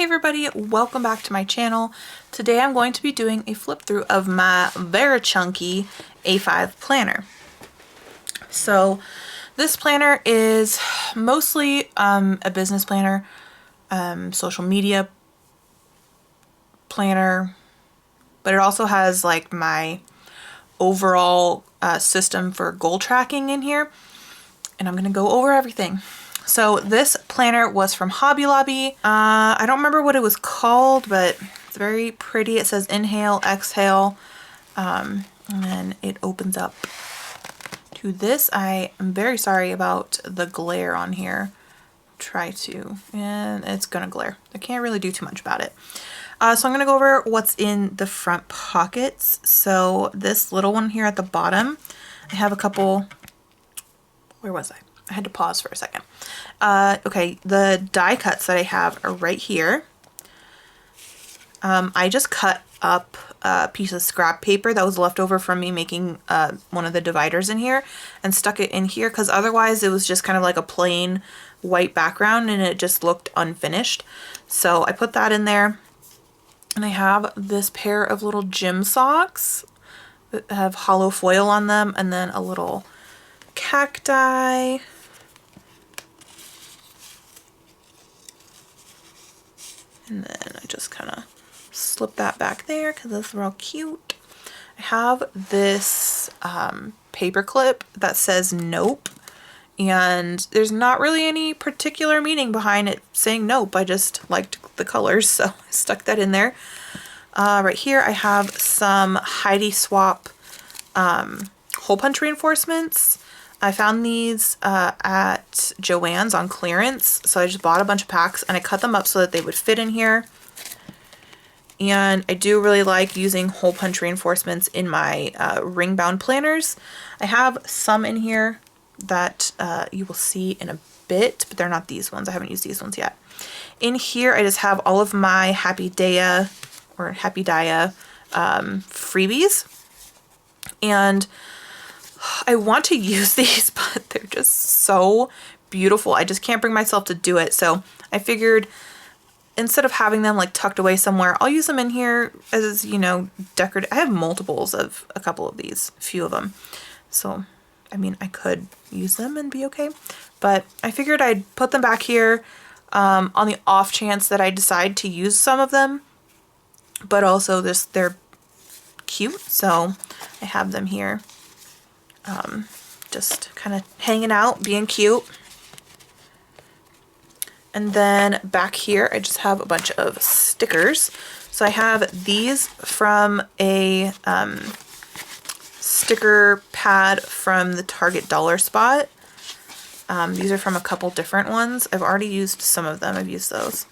everybody, welcome back to my channel. Today I'm going to be doing a flip through of my very chunky A5 planner. So this planner is mostly a business planner, social media planner, but it also has like my overall system for goal tracking in here, and I'm going to go over everything. So this planner was from Hobby Lobby. I don't remember what it was called, but it's very pretty. It says inhale, exhale, and then it opens up to this. I am very sorry about the glare on here. And it's gonna glare. I can't really do too much about it. So I'm gonna go over what's in the front pockets. So this little one here at the bottom, I have a couple, where was I? I had to pause for a second. Okay, the die cuts that I have are right here. I just cut up a piece of scrap paper that was left over from me making one of the dividers in here and stuck it in here, because otherwise it was just kind of like a plain white background and it just looked unfinished. So I put that in there, and I have this pair of little gym socks that have hollow foil on them, and then a little cacti. And then I just kind of slip that back there because that's real cute. I have this paper clip that says nope, and there's not really any particular meaning behind it saying nope. I just liked the colors, so I stuck that in there. Right here I have some Heidi Swap hole punch reinforcements. I found these at Joann's on clearance, so I just bought a bunch of packs and I cut them up so that they would fit in here. And I do really like using hole punch reinforcements in my ring bound planners. I have some in here that you will see in a bit, but they're not these ones. I haven't used these ones yet. In here I just have all of my Happy Dia freebies, and I want to use these, but they're just so beautiful. I just can't bring myself to do it. So I figured instead of having them like tucked away somewhere, I'll use them in here as, you know, decorative. I have multiples of a couple of these, a few of them. So, I mean, I could use them and be okay, but I figured I'd put them back here on the off chance that I decide to use some of them, but also they're cute. So I have them here. Just kind of hanging out, being cute. And then back here, I just have a bunch of stickers. So I have these from a sticker pad from the Target Dollar Spot. These are from a couple different ones. I've already used some of them. I've used those.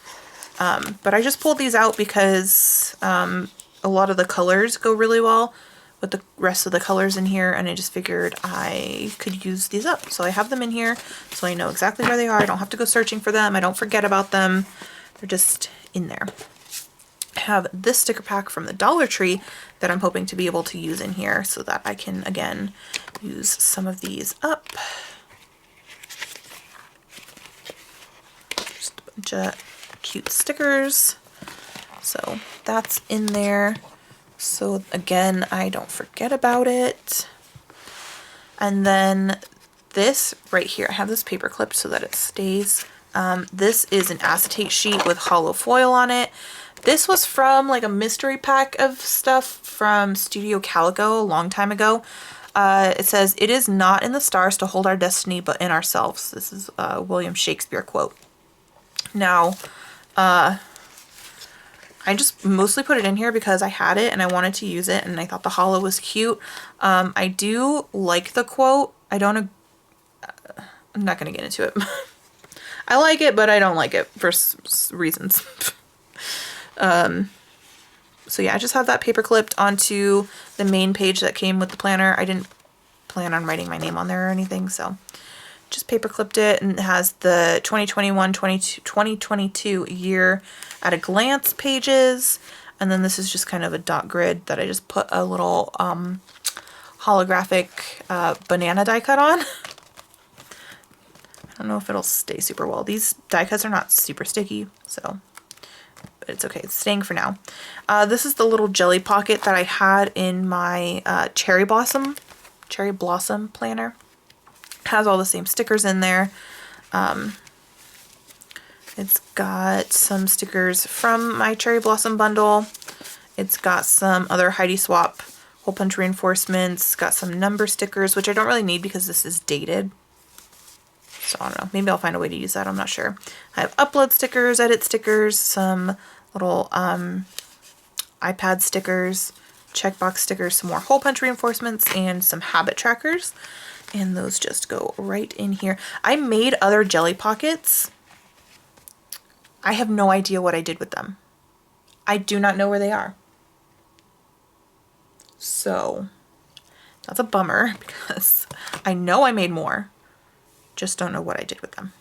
But I just pulled these out because a lot of the colors go really well with the rest of the colors in here, and I just figured I could use these up. So I have them in here so I know exactly where they are. I don't have to go searching for them. I don't forget about them. They're just in there. I have this sticker pack from the Dollar Tree that I'm hoping to be able to use in here so that I can, again, use some of these up. Just a bunch of cute stickers. So that's in there. So again, I don't forget about it. And then this right here, I have this paper clipped so that it stays. This is an acetate sheet with hollow foil on it. This was from like a mystery pack of stuff from Studio Calico a long time ago. It says, "It is not in the stars to hold our destiny, but in ourselves." This is a William Shakespeare quote. Now, I just mostly put it in here because I had it and I wanted to use it, and I thought the hollow was cute. I do like the quote. I'm not going to get into it. I like it, but I don't like it for reasons. So yeah, I just have that paper clipped onto the main page that came with the planner. I didn't plan on writing my name on there or anything, so just paper clipped it, and it has the 2022 year at a glance pages, and then this is just kind of a dot grid that I just put a little holographic banana die cut on. I don't know if it'll stay super well. These die cuts are not super sticky, so but it's okay. It's staying for now. This is the little jelly pocket that I had in my cherry blossom planner. Has all the same stickers in there. It's got some stickers from my cherry blossom bundle. It's got some other Heidi Swap hole punch reinforcements. Got some number stickers, which I don't really need because this is dated. So I don't know. Maybe I'll find a way to use that. I'm not sure. I have upload stickers, edit stickers, some little iPad stickers, checkbox stickers, some more hole punch reinforcements, and some habit trackers. And those just go right in here. I made other jelly pockets. I have no idea what I did with them. I do not know where they are. So that's a bummer because I know I made more. Just don't know what I did with them.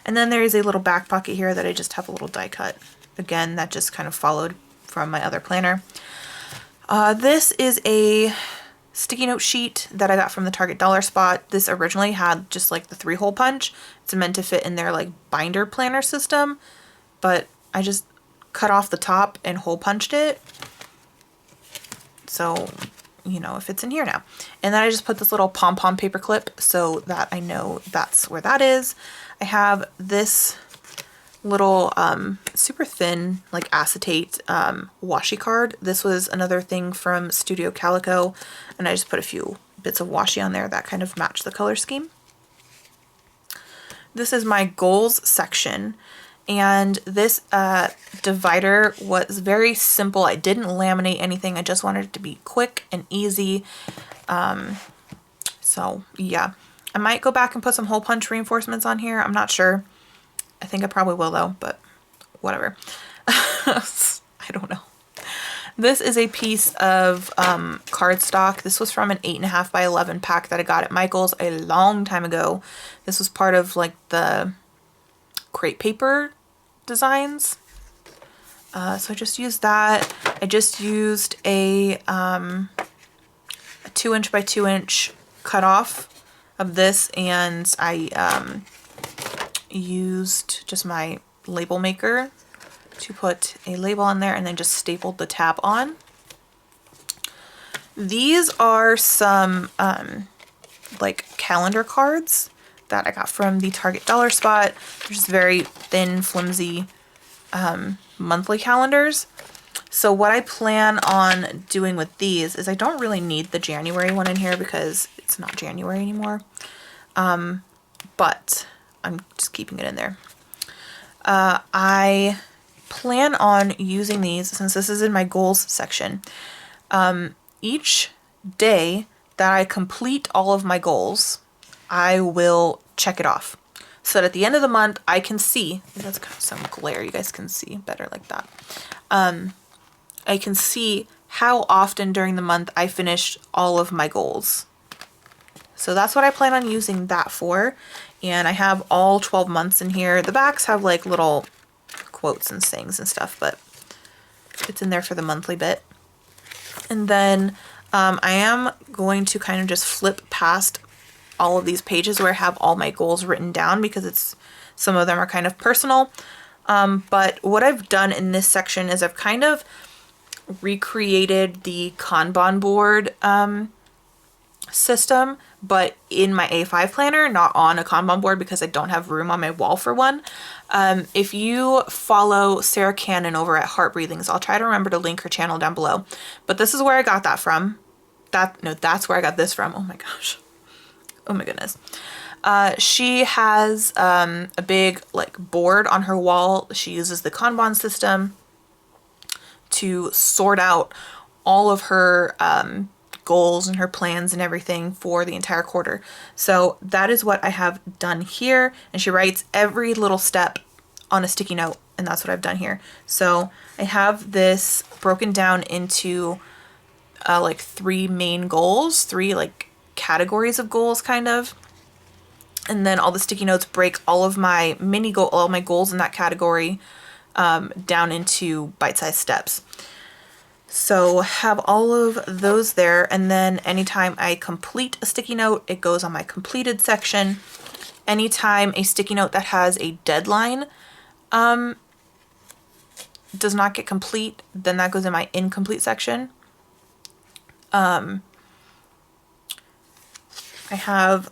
And then there is a little back pocket here that I just have a little die cut. Again, that just kind of followed from my other planner. This is a sticky note sheet that I got from the Target dollar spot. This originally had just like the 3-hole punch. It's meant to fit in their like binder planner system, but I just cut off the top and hole punched it. So, you know, it fits in here now. And then I just put this little pom-pom paper clip so that I know that's where that is. I have this little super thin like acetate washi card. This was another thing from Studio Calico, and I just put a few bits of washi on there that kind of match the color scheme. This is my goals section, and this divider was very simple. I didn't laminate anything. I just wanted it to be quick and easy. So yeah, I might go back and put some hole punch reinforcements on here. I'm not sure. I think I probably will though, but whatever. I don't know. This is a piece of cardstock. This was from an 8.5 by 11 pack that I got at Michael's a long time ago. This was part of like the crepe paper designs. So I just used that. I just used a 2-inch by 2-inch cutoff of this, and I used just my label maker to put a label on there and then just stapled the tab on. These are some like calendar cards that I got from the Target dollar spot. They're just very thin, flimsy monthly calendars. So what I plan on doing with these is I don't really need the January one in here because it's not January anymore. But I'm just keeping it in there. I plan on using these, since this is in my goals section, each day that I complete all of my goals, I will check it off. So that at the end of the month, I can see, that's kind of some glare, you guys can see better like that. I can see how often during the month I finished all of my goals. So that's what I plan on using that for. And I have all 12 months in here. The backs have like little quotes and sayings and stuff, but it's in there for the monthly bit. And then I am going to kind of just flip past all of these pages where I have all my goals written down because some of them are kind of personal. But what I've done in this section is I've kind of recreated the Kanban board system, but in my A5 planner, not on a Kanban board because I don't have room on my wall for one. If you follow Sarah Cannon over at Heart Breathings, I'll try to remember to link her channel down below. But this is where I got that from. That's where I got this from. Oh my gosh. Oh my goodness. She has a big like board on her wall. She uses the Kanban system to sort out all of her goals and her plans and everything for the entire quarter. So that is what I have done here. And she writes every little step on a sticky note, and that's what I've done here. So I have this broken down into like 3 main goals, 3 like categories of goals kind of. And then all the sticky notes break all of my all my goals in that category down into bite-sized steps. So have all of those there, and then anytime I complete a sticky note, it goes on my completed section. Anytime a sticky note that has a deadline does not get complete, then that goes in my incomplete section. I have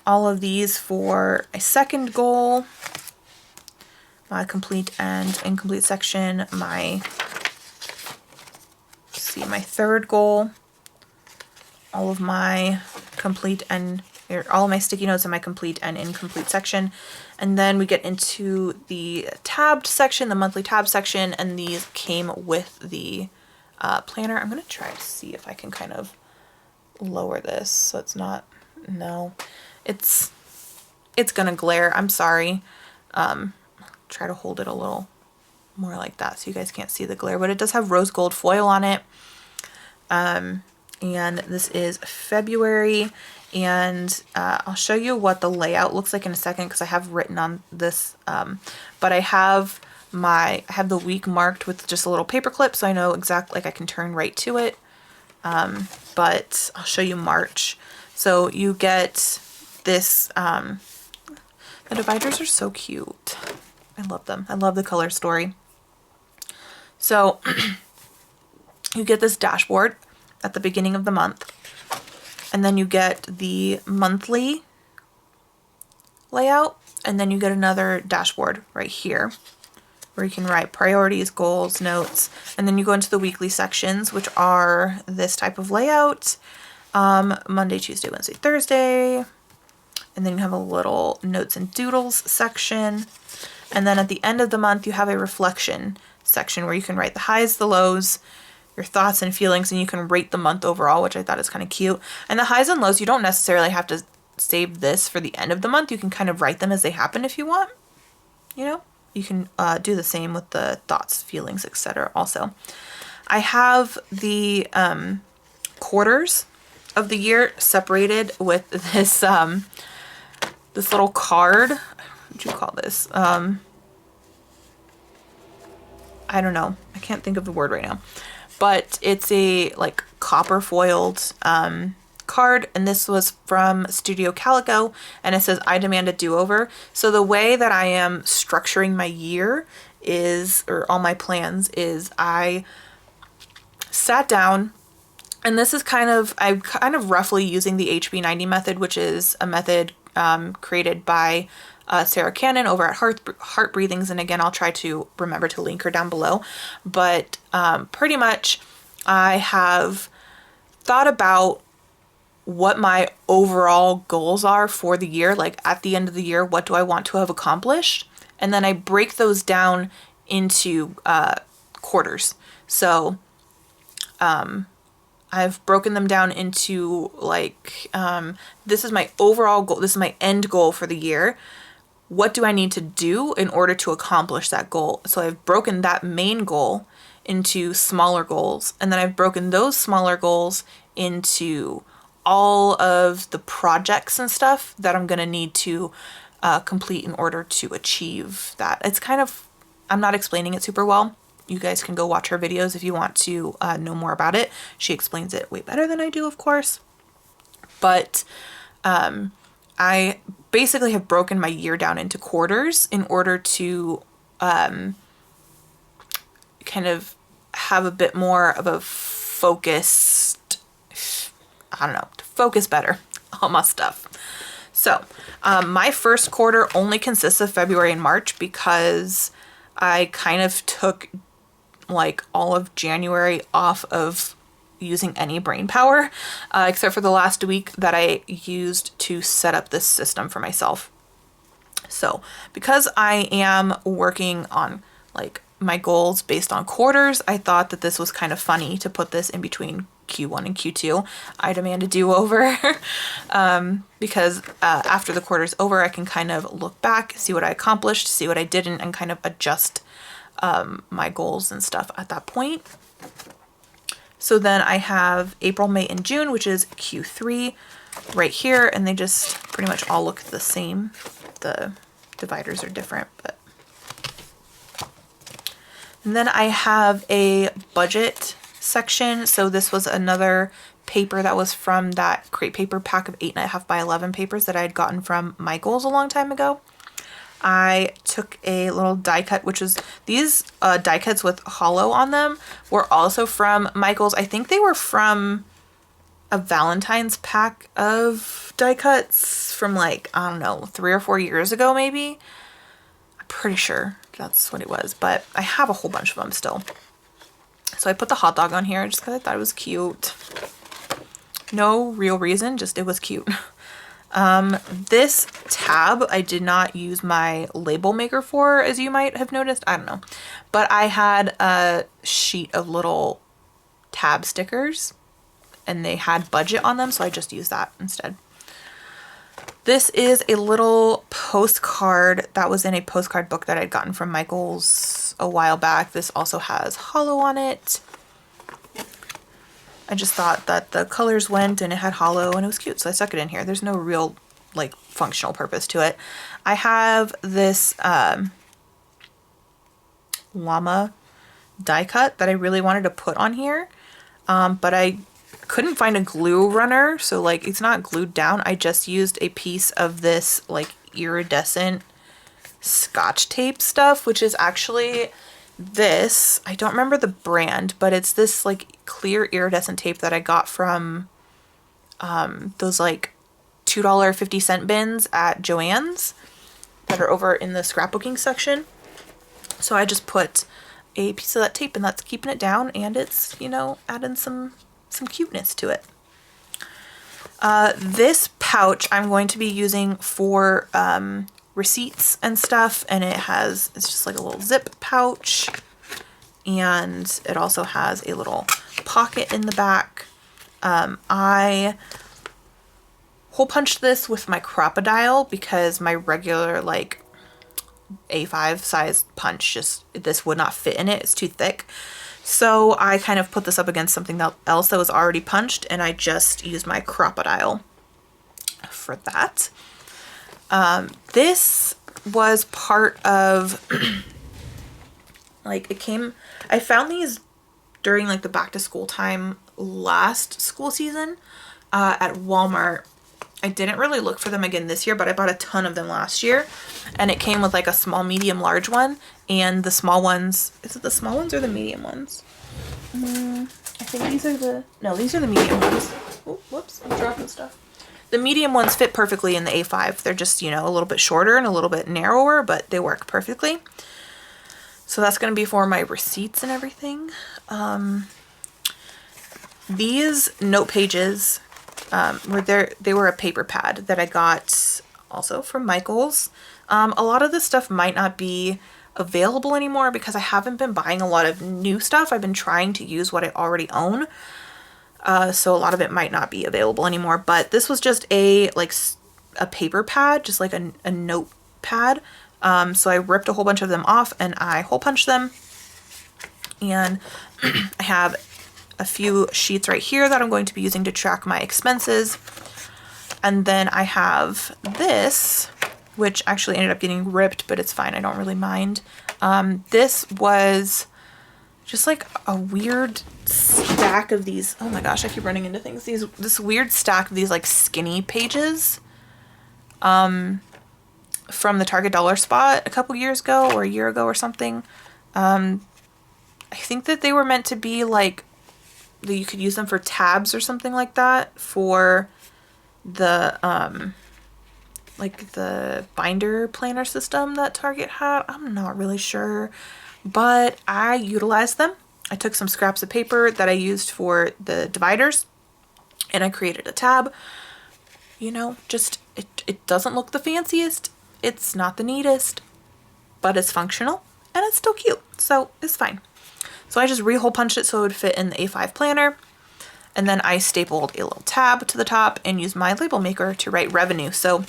all of these for a second goal, my complete and incomplete section, my third goal, all of my complete and all of my sticky notes in my complete and incomplete section. And then we get into the tabbed section, the monthly tab section, and these came with the planner. I'm going to try to see if I can kind of lower this so it's not, no, it's going to glare. I'm sorry. Try to hold it a little more like that so you guys can't see the glare, but it does have rose gold foil on it. And this is February, and I'll show you what the layout looks like in a second because I have written on this, but I have the week marked with just a little paper clip so I know exactly, like I can turn right to it. But I'll show you March. So you get this, the dividers are so cute. I love them. I love the color story. So you get this dashboard at the beginning of the month, and then you get the monthly layout, and then you get another dashboard right here where you can write priorities, goals, notes, and then you go into the weekly sections, which are this type of layout. Monday, Tuesday, Wednesday, Thursday, and then you have a little notes and doodles section. And then at the end of the month, you have a reflection section where you can write the highs, the lows, your thoughts and feelings, and you can rate the month overall, which I thought is kind of cute. And the highs and lows, you don't necessarily have to save this for the end of the month. You can kind of write them as they happen if you want. You know, you can do the same with the thoughts, feelings, etc. Also, I have the quarters of the year separated with this this little card. What do you call this? I don't know. I can't think of the word right now. But it's a like copper foiled card, and this was from Studio Calico, and it says I demand a do-over. So the way that I am structuring my year is, or all my plans is, I sat down, and this is I'm kind of roughly using the HB90 method, which is a method created by Sarah Cannon over at Heart Breathings, and again I'll try to remember to link her down below, but pretty much I have thought about what my overall goals are for the year, like at the end of the year, what do I want to have accomplished, and then I break those down into quarters. So I've broken them down into like this is my overall goal, this is my end goal for the year. What do I need to do in order to accomplish that goal? So I've broken that main goal into smaller goals, and then I've broken those smaller goals into all of the projects and stuff that I'm going to need to complete in order to achieve that. It's kind of, I'm not explaining it super well. You guys can go watch her videos if you want to know more about it. She explains it way better than I do, of course. But I basically have broken my year down into quarters in order to kind of have a bit more of a focused, I don't know, to focus better on my stuff. So my first quarter only consists of February and March because I kind of took like all of January off of using any brain power, except for the last week that I used to set up this system for myself. So because I am working on like my goals based on quarters, I thought that this was kind of funny to put this in between Q1 and Q2. I demand a do-over because after the quarter's over, I can kind of look back, see what I accomplished, see what I didn't, and kind of adjust my goals and stuff at that point. So then I have April, May, and June, which is Q3 right here, and they just pretty much all look the same. The dividers are different, but. And then I have a budget section. So this was another paper that was from that Crate Paper pack of 8.5 by 11 papers that I had gotten from Michael's a long time ago. I took a little die cut, which was these die cuts with hollow on them were also from Michaels. I think they were from a Valentine's pack of die cuts from like, I don't know, 3 or 4 years ago maybe. I'm pretty sure that's what it was, but I have a whole bunch of them still. So I put the hot dog on here just because I thought it was cute. No real reason, just it was cute. This tab I did not use my label maker for, as you might have noticed. I don't know. But I had a sheet of little tab stickers and they had budget on them, so I just used that instead. This is a little postcard that was in a postcard book that I'd gotten from Michaels a while back. This also has hollow on it. I just thought that the colors went and it had hollow and it was cute, so I stuck it in here. There's no real like functional purpose to it. I have this llama die cut that I really wanted to put on here, but I couldn't find a glue runner, so like it's not glued down. I just used a piece of this like iridescent scotch tape stuff, which is actually this, I don't remember the brand, but it's this like clear iridescent tape that I got from those like $2.50 bins at Joann's that are over in the scrapbooking section. So I just put a piece of that tape and that's keeping it down, and it's, you know, adding some cuteness to it. This pouch I'm going to be using for receipts and stuff, and it's just like a little zip pouch, and it also has a little pocket in the back. I hole punched this with my Crocodile because my regular like A5 size punch, this would not fit in it. It's too thick. So I kind of put this up against something else that was already punched, and I just used my Crocodile for that. This was part of like I found these during like the back to school time last school season at Walmart. I didn't really look for them again this year, but I bought a ton of them last year, and it came with like a small, medium, large one, and the small ones, is it the small ones or the medium ones? I think these are the medium ones. Oh, whoops, I'm dropping stuff. The medium ones fit perfectly in the A5. They're just, you know, a little bit shorter and a little bit narrower, but they work perfectly. So that's going to be for my receipts and everything. These note pages they were a paper pad that I got also from Michaels. A lot of this stuff might not be available anymore because I haven't been buying a lot of new stuff. I've been trying to use what I already own. So a lot of it might not be available anymore, but this was just a paper pad, just like a note pad. So I ripped a whole bunch of them off and I hole punched them, and I have a few sheets right here that I'm going to be using to track my expenses. And then I have this, which actually ended up getting ripped, but it's fine. I don't really mind. This was just like a weird stack of these. Oh my gosh, I keep running into things. This weird stack of these like skinny pages from the Target Dollar Spot a couple years ago or a year ago or something. I think that they were meant to be like, that you could use them for tabs or something like that for the like the binder planner system that Target had. I'm not really sure, but I utilized them. I took some scraps of paper that I used for the dividers and I created a tab. You know, just it doesn't look the fanciest, it's not the neatest, but it's functional and it's still cute, so it's fine. So I just re-hole punched it so it would fit in the A5 planner. And then I stapled a little tab to the top and used my label maker to write revenue. So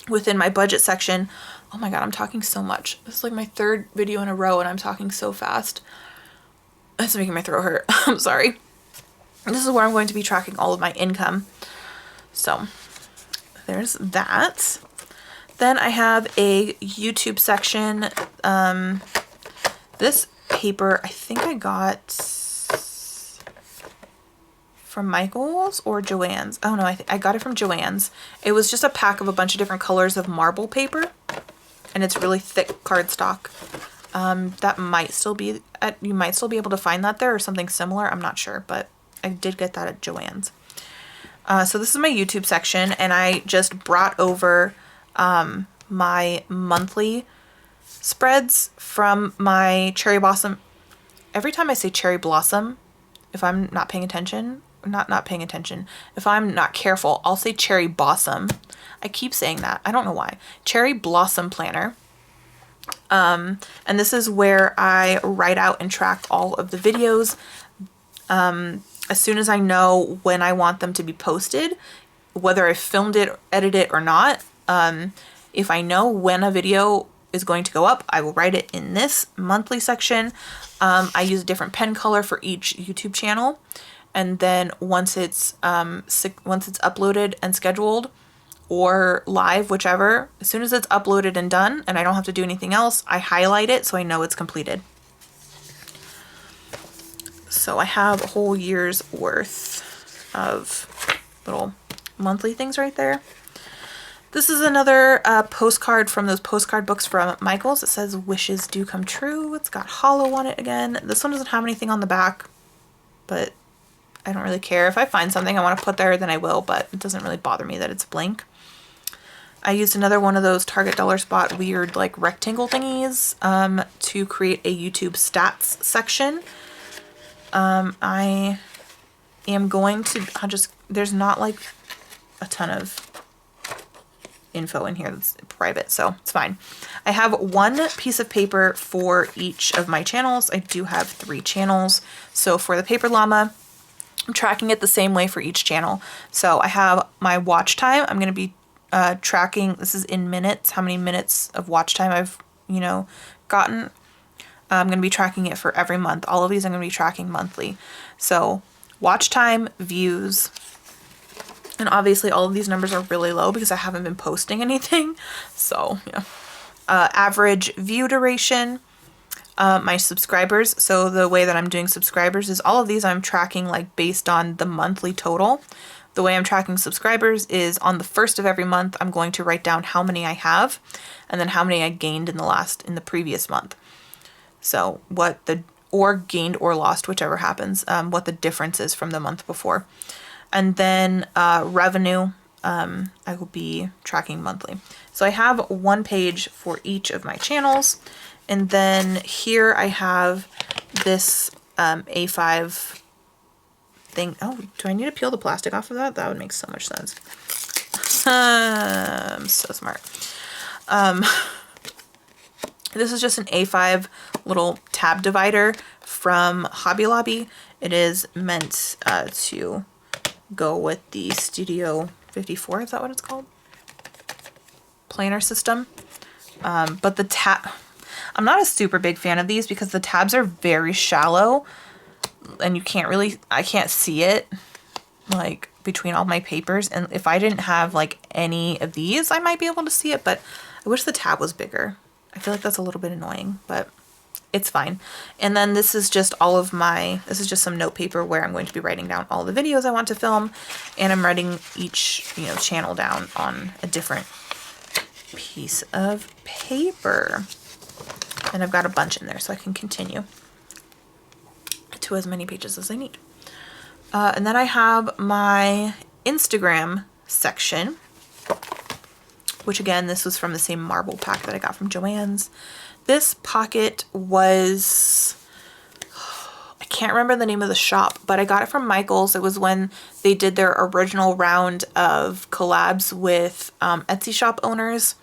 within my budget section, oh my God, I'm talking so much. This is like my third video in a row and I'm talking so fast. It's making my throat hurt. I'm sorry. This is where I'm going to be tracking all of my income. So there's that. Then I have a YouTube section. This paper I think I got from Michaels or Joann's. Oh no, I got it from Joann's. It was just a pack of a bunch of different colors of marble paper, and it's really thick cardstock. That might still be you might still be able to find that there or something similar. I'm not sure, but I did get that at Joann's. So this is my YouTube section, and I just brought over my monthly spreads from my cherry blossom. Every time I say cherry blossom, if I'm not paying attention, if I'm not careful, I'll say cherry blossom. I keep saying that. I don't know why. Cherry blossom planner. And this is where I write out and track all of the videos. As soon as I know when I want them to be posted, whether I filmed it, edited it or not, if I know when a video is going to go up, I will write it in this monthly section. I use a different pen color for each YouTube channel. And then once it's uploaded and scheduled, or live, whichever, as soon as it's uploaded and done and I don't have to do anything else, I highlight it so I know it's completed. So I have a whole year's worth of little monthly things right there. This is another postcard from those postcard books from Michaels. It says wishes do come true. It's got hollow on it again. This one doesn't have anything on the back, but I don't really care. If I find something I want to put there, then I will, but it doesn't really bother me that it's blank. I used another one of those Target Dollar Spot weird like rectangle thingies to create a YouTube stats section. I am going to, there's not like a ton of info in here that's private, so it's fine. I have one piece of paper for each of my channels. I do have 3 channels. So for the Paper Llama, I'm tracking it the same way for each channel. So I have my watch time. I'm going to be tracking, this is in minutes, how many minutes of watch time I've, gotten. I'm going to be tracking it for every month. All of these I'm going to be tracking monthly. So watch time, views, and obviously all of these numbers are really low because I haven't been posting anything. So yeah. Average view duration, my subscribers. So the way that I'm doing subscribers is all of these I'm tracking like based on the monthly total. The way I'm tracking subscribers is on the first of every month, I'm going to write down how many I have and then how many I gained in the previous month. So or gained or lost, whichever happens, what the difference is from the month before. And then revenue, I will be tracking monthly. So I have one page for each of my channels. And then here I have this A5 thing. Oh, do I need to peel the plastic off of that? That would make so much sense. I'm so smart. This is just an A5 little tab divider from Hobby Lobby. It is meant to go with the Studio 54, is that what it's called? Planner system. But the tab, I'm not a super big fan of these because the tabs are very shallow and I can't see it like between all my papers. And if I didn't have like any of these, I might be able to see it, but I wish the tab was bigger. I feel like that's a little bit annoying, but it's fine. And then this is just this is just some note paper where I'm going to be writing down all the videos I want to film, and I'm writing each, channel down on a different piece of paper. And I've got a bunch in there so I can continue to as many pages as I need. And then I have my Instagram section, which again, this was from the same marble pack that I got from Joann's. This pocket was, I can't remember the name of the shop, but I got it from Michaels. It was when they did their original round of collabs with Etsy shop owners.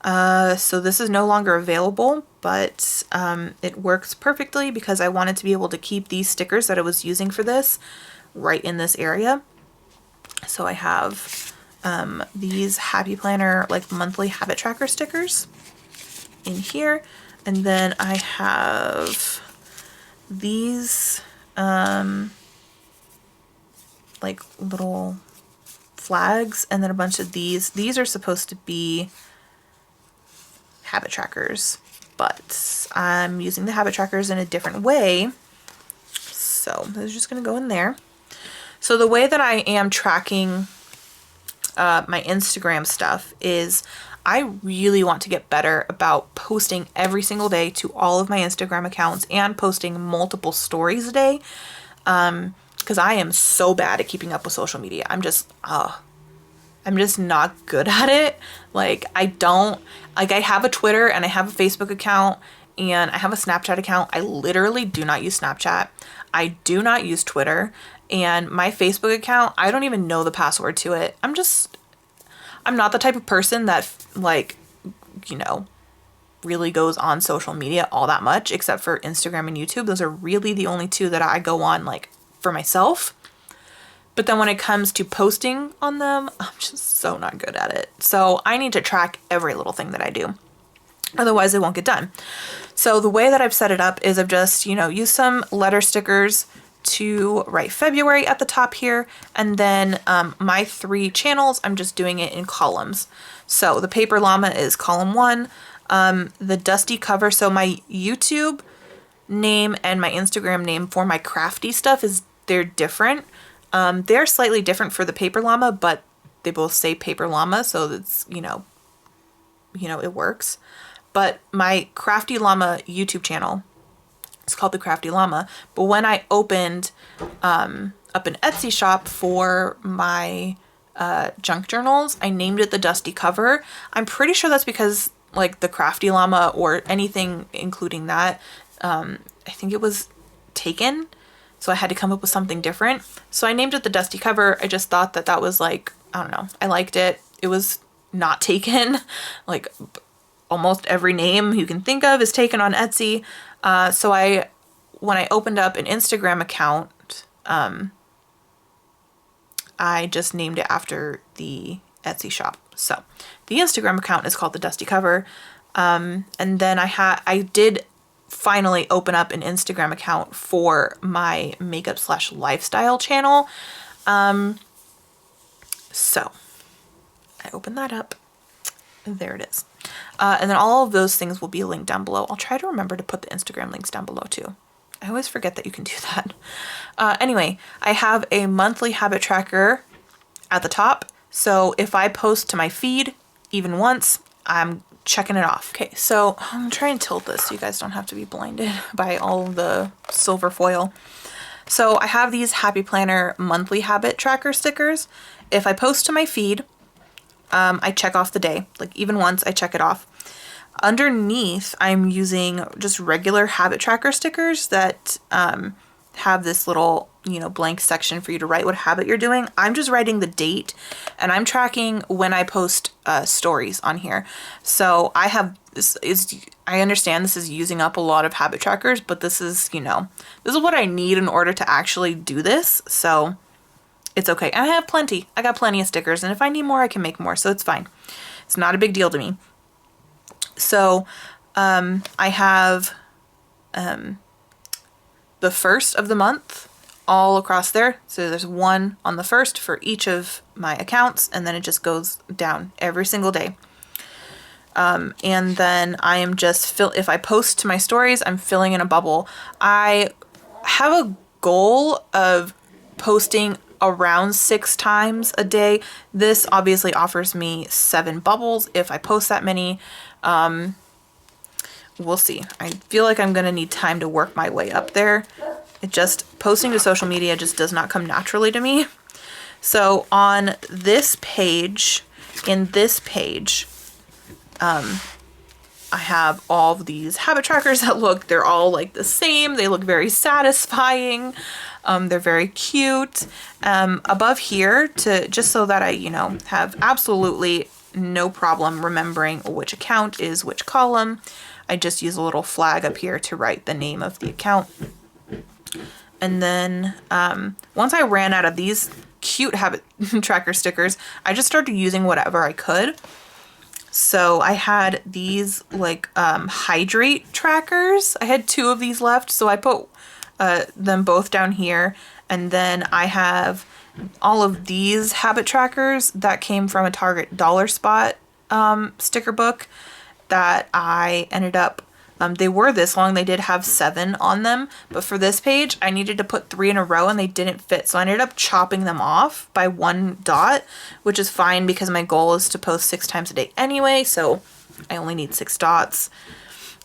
So this is no longer available, but it works perfectly because I wanted to be able to keep these stickers that I was using for this right in this area. So I have these Happy Planner like monthly habit tracker stickers in here, and then I have these like little flags, and then a bunch of these are supposed to be habit trackers, but I'm using the habit trackers in a different way, so those are just gonna go in there. So the way that I am tracking my Instagram stuff is I really want to get better about posting every single day to all of my Instagram accounts and posting multiple stories a day. Because I am so bad at keeping up with social media. I'm just not good at it. Like, I have a Twitter and I have a Facebook account and I have a Snapchat account. I literally do not use Snapchat. I do not use Twitter. And my Facebook account, I don't even know the password to it. I'm not the type of person that, like, you know, really goes on social media all that much, except for Instagram and YouTube. Those are really the only two that I go on, like, for myself. But then when it comes to posting on them, I'm just so not good at it. So I need to track every little thing that I do. Otherwise, it won't get done. So the way that I've set it up is I've just, used some letter stickers to write February at the top here. And then my 3 channels, I'm just doing it in columns. So the Paper Llama is column 1. The Dusty Cover, so my YouTube name and my Instagram name for my crafty stuff they're different. They're slightly different for the Paper Llama, but they both say Paper Llama, so it's, it works. But my Crafty Llama YouTube channel, it's called the Crafty Llama. But when I opened up an Etsy shop for my junk journals, I named it the Dusty Cover. I'm pretty sure that's because, like, the Crafty Llama or anything including that, I think it was taken. So I had to come up with something different. So I named it the Dusty Cover. I just thought that was, like, I don't know. I liked it. It was not taken. Like, almost every name you can think of is taken on Etsy. So when I opened up an Instagram account, I just named it after the Etsy shop. So the Instagram account is called the Dusty Cover. And then I did finally open up an Instagram account for my makeup/lifestyle channel. So I opened that up. There it is. And then all of those things will be linked down below. I'll try to remember to put the Instagram links down below too. I always forget that you can do that. Anyway, I have a monthly habit tracker at the top. So if I post to my feed even once, I'm checking it off. Okay, so I'm gonna try and tilt this so you guys don't have to be blinded by all of the silver foil. So I have these Happy Planner monthly habit tracker stickers. If I post to my feed, I check off the day. Like, even once, I check it off. Underneath, I'm using just regular habit tracker stickers that have this little, blank section for you to write what habit you're doing. I'm just writing the date, and I'm tracking when I post stories on here. So I have I understand this is using up a lot of habit trackers, but this is what I need in order to actually do this. So it's okay. And I have plenty. I got plenty of stickers, and if I need more, I can make more, so it's fine. It's not a big deal to me. So I have the first of the month all across there. So there's one on the first for each of my accounts, and then it just goes down every single day. And then I am just if I post to my stories, I'm filling in a bubble. I have a goal of posting around 6 times a day. This obviously offers me 7 bubbles if I post that many. We'll see. I feel like I'm gonna need time to work my way up there. Posting to social media just does not come naturally to me. So on this page, I have all of these habit trackers that they're all like the same. They look very satisfying. They're very cute. Above here, just so that I, have absolutely no problem remembering which account is which column, I just use a little flag up here to write the name of the account. And then once I ran out of these cute habit tracker stickers, I just started using whatever I could. So I had these hydrate trackers. I had 2 of these left, so I put them both down here. And then I have all of these habit trackers that came from a Target Dollar Spot sticker book that I ended up They were this long. They did have 7 on them, but for this page, I needed to put 3 in a row and they didn't fit. So I ended up chopping them off by 1 dot, which is fine because my goal is to post 6 times a day anyway. So I only need 6 dots.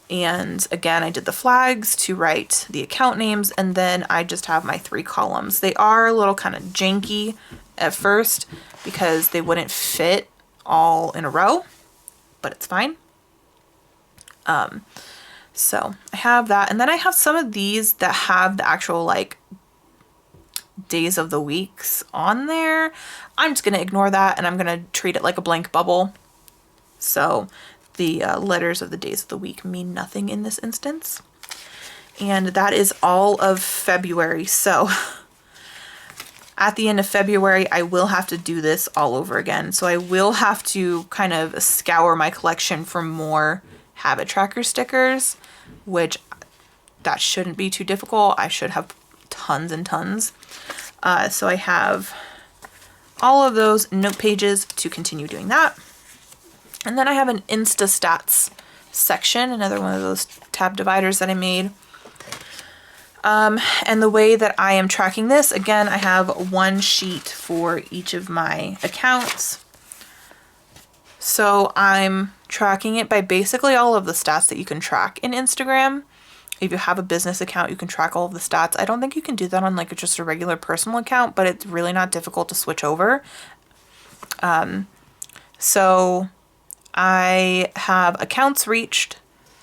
And again, I did the flags to write the account names, and then I just have my 3 columns. They are a little kind of janky at first because they wouldn't fit all in a row, but it's fine. So I have that, and then I have some of these that have the actual like days of the weeks on there. I'm just gonna ignore that and I'm gonna treat it like a blank bubble. So the letters of the days of the week mean nothing in this instance. And that is all of February. So at the end of February, I will have to do this all over again. So I will have to kind of scour my collection for more habit tracker stickers, which that shouldn't be too difficult. I should have tons and tons. So I have all of those note pages to continue doing that. And then I have an Insta Stats section, another one of those tab dividers that I made. And the way that I am tracking this, again, I have 1 sheet for each of my accounts. So I'm tracking it by basically all of the stats that you can track in Instagram. If you have a business account, you can track all of the stats. I don't think you can do that on like just a regular personal account, but it's really not difficult to switch over. So I have accounts reached,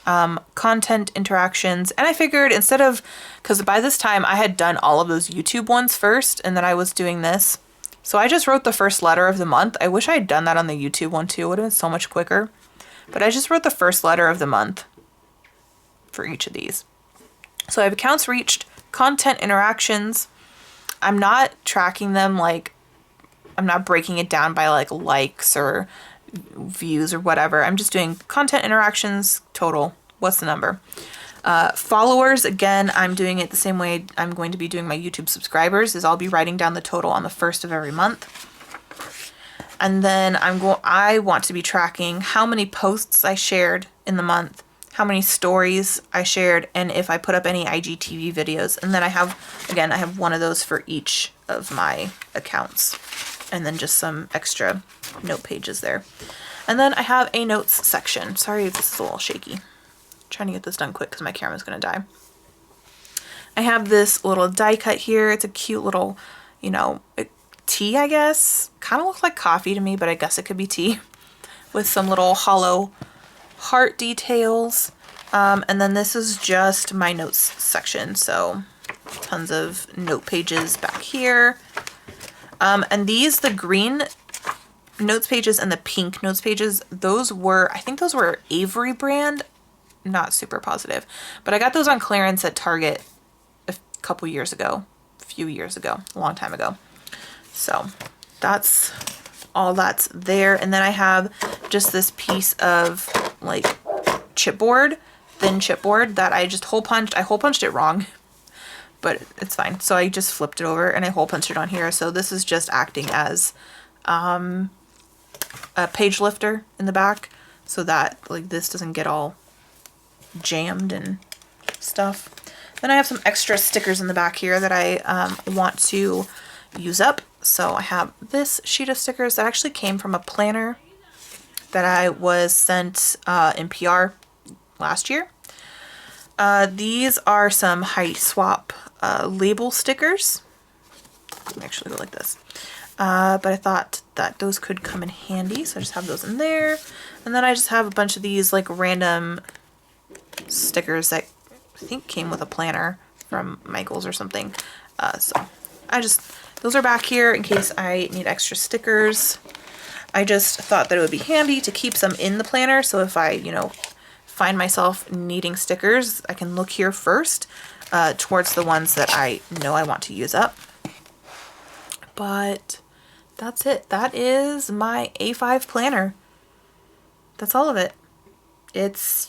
content interactions, and I figured instead of, because by this time I had done all of those YouTube ones first and then I was doing this. So I just wrote the first letter of the month. I wish I had done that on the YouTube one too. It would have been so much quicker. But I just wrote the first letter of the month for each of these. So I have accounts reached, content interactions. I'm not tracking them like, I'm not breaking it down by like likes or views or whatever. I'm just doing content interactions total. What's the number? Followers, again, I'm doing it the same way I'm going to be doing my YouTube subscribers, is I'll be writing down the total on the 1st of every month. And then I want to be tracking how many posts I shared in the month, how many stories I shared, and if I put up any IGTV videos. And then I have one of those for each of my accounts. And then just some extra note pages there. And then I have a notes section. Sorry if this is a little shaky. Trying to get this done quick because my camera's going to die. I have this little die cut here. It's a cute little, tea, I guess. Kind of looks like coffee to me, but I guess it could be tea. With some little hollow heart details. And then this is just my notes section. So tons of note pages back here. And these, the green notes pages and the pink notes pages, I think those were Avery brand. Not super positive, but I got those on clearance at Target a few years ago, a long time ago. So that's all that's there. And then I have just this piece of like chipboard, thin chipboard that I just hole punched. I hole punched it wrong, but it's fine. So I just flipped it over and I hole punched it on here. So this is just acting as a page lifter in the back so that like this doesn't get all jammed and stuff. Then I have some extra stickers in the back here that I want to use up. So I have this sheet of stickers that actually came from a planner that I was sent in PR last year. These are some height swap label stickers. Let me actually go like this. But I thought that those could come in handy, so I just have those in there. And then I just have a bunch of these like random stickers that I think came with a planner from Michael's or something. So those are back here in case I need extra stickers. I just thought that it would be handy to keep some in the planner. So if I, find myself needing stickers, I can look here first towards the ones that I know I want to use up. But that's it. That is my A5 planner. That's all of it. It's,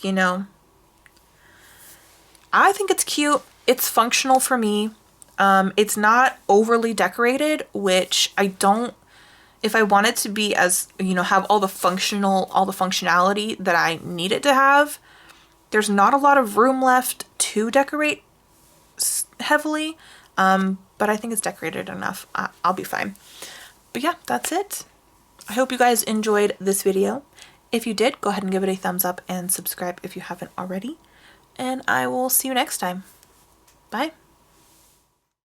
I think it's cute. It's functional for me. It's not overly decorated, which I don't, if I want it to be as, have all the functionality that I need it to have, There's not a lot of room left to decorate heavily, but I think it's decorated enough. I'll be fine. But yeah, that's it. I hope you guys enjoyed this video. If you did, go ahead and give it a thumbs up and subscribe if you haven't already. And I will see you next time. Bye.